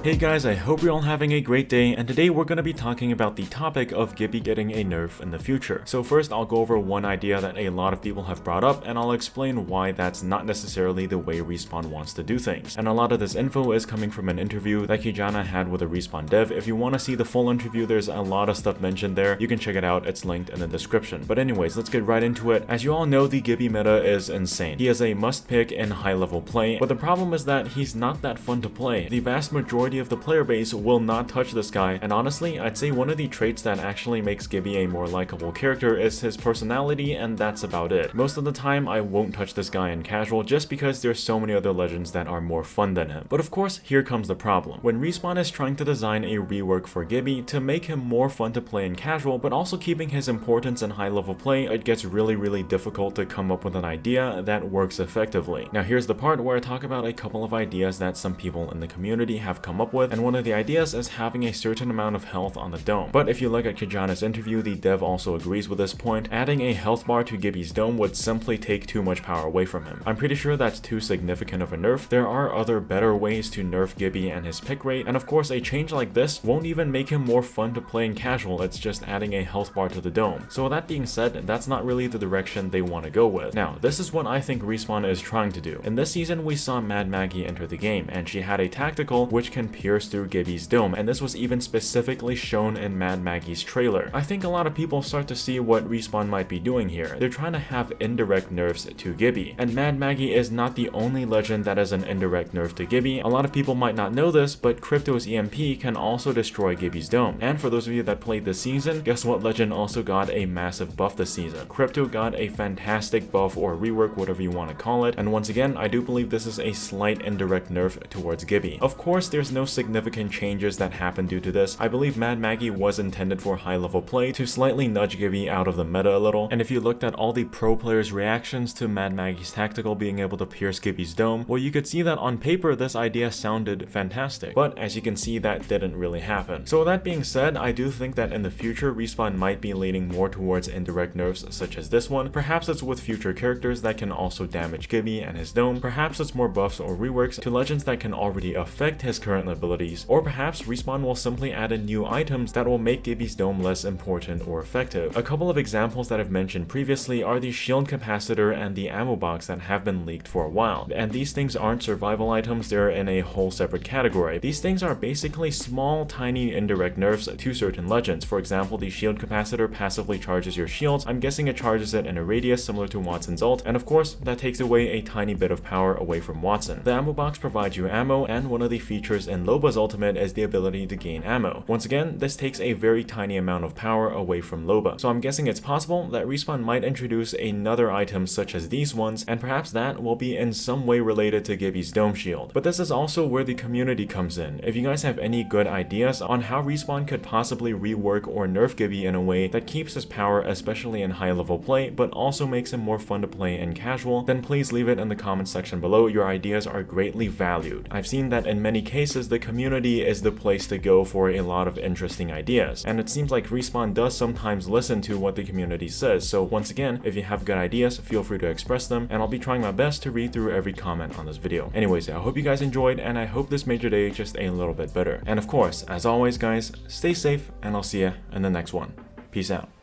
Hey guys, I hope you're all having a great day, and today we're going to be talking about the topic of Gibby getting a nerf in the future. So first, I'll go over one idea that a lot of people have brought up, and I'll explain why that's not necessarily the way Respawn wants to do things. And a lot of this info is coming from an interview that Kijana had with a Respawn dev. If you want to see the full interview, there's a lot of stuff mentioned there. You can check it out, it's linked in the description. But anyways, let's get right into it. As you all know, the Gibby meta is insane. He is a must pick in high level play, but the problem is that he's not that fun to play. The vast majority of the player base will not touch this guy, and honestly, I'd say one of the traits that actually makes Gibby a more likable character is his personality, and that's about it. Most of the time, I won't touch this guy in casual just because there's so many other legends that are more fun than him. But of course, here comes the problem. When Respawn is trying to design a rework for Gibby to make him more fun to play in casual, but also keeping his importance in high level play, it gets really difficult to come up with an idea that works effectively. Now here's the part where I talk about a couple of ideas that some people in the community have come up with, and one of the ideas is having a certain amount of health on the dome. But if you look at Kijana's interview, the dev also agrees with this point. Adding a health bar to Gibby's dome would simply take too much power away from him. I'm pretty sure that's too significant of a nerf. There are other better ways to nerf Gibby and his pick rate, and of course a change like this won't even make him more fun to play in casual, it's just adding a health bar to the dome. So with that being said, that's not really the direction they want to go with. Now, this is what I think Respawn is trying to do. In this season, we saw Mad Maggie enter the game, and she had a tactical which can pierce through Gibby's dome, and this was even specifically shown in Mad Maggie's trailer. I think a lot of people start to see what Respawn might be doing here. They're trying to have indirect nerfs to Gibby, and Mad Maggie is not the only legend that is an indirect nerf to Gibby. A lot of people might not know this, but Crypto's EMP can also destroy Gibby's dome. And for those of you that played this season, guess what legend also got a massive buff this season? Crypto got a fantastic buff, or rework, whatever you want to call it, and once again, I do believe this is a slight indirect nerf towards Gibby. Of course, there's no significant changes that happen due to this. I believe Mad Maggie was intended for high level play to slightly nudge Gibby out of the meta a little, and if you looked at all the pro players' reactions to Mad Maggie's tactical being able to pierce Gibby's dome, well, you could see that on paper this idea sounded fantastic, but as you can see, that didn't really happen. So with that being said, I do think that in the future Respawn might be leaning more towards indirect nerfs such as this one. Perhaps it's with future characters that can also damage Gibby and his dome, perhaps it's more buffs or reworks to legends that can already affect his current abilities, or perhaps Respawn will simply add in new items that will make Gibby's dome less important or effective. A couple of examples that I've mentioned previously are the shield capacitor and the ammo box that have been leaked for a while, and these things aren't survival items, they're in a whole separate category. These things are basically small, tiny indirect nerfs to certain legends. For example, the shield capacitor passively charges your shields. I'm guessing it charges it in a radius similar to Watson's ult, and of course, that takes away a tiny bit of power away from Watson. The ammo box provides you ammo, and one of the features in Loba's ultimate is the ability to gain ammo. Once again, this takes a very tiny amount of power away from Loba. So I'm guessing it's possible that Respawn might introduce another item such as these ones, and perhaps that will be in some way related to Gibby's dome shield. But this is also where the community comes in. If you guys have any good ideas on how Respawn could possibly rework or nerf Gibby in a way that keeps his power, especially in high level play, but also makes him more fun to play in casual, then please leave it in the comment section below. Your ideas are greatly valued. I've seen that in many cases, the community is the place to go for a lot of interesting ideas, and it seems like Respawn does sometimes listen to what the community says. So once again, if you have good ideas, feel free to express them, and I'll be trying my best to read through every comment on this video. Anyways, I hope you guys enjoyed, and I hope this made your day just a little bit better. And of course, as always guys, stay safe, and I'll see you in the next one. Peace out.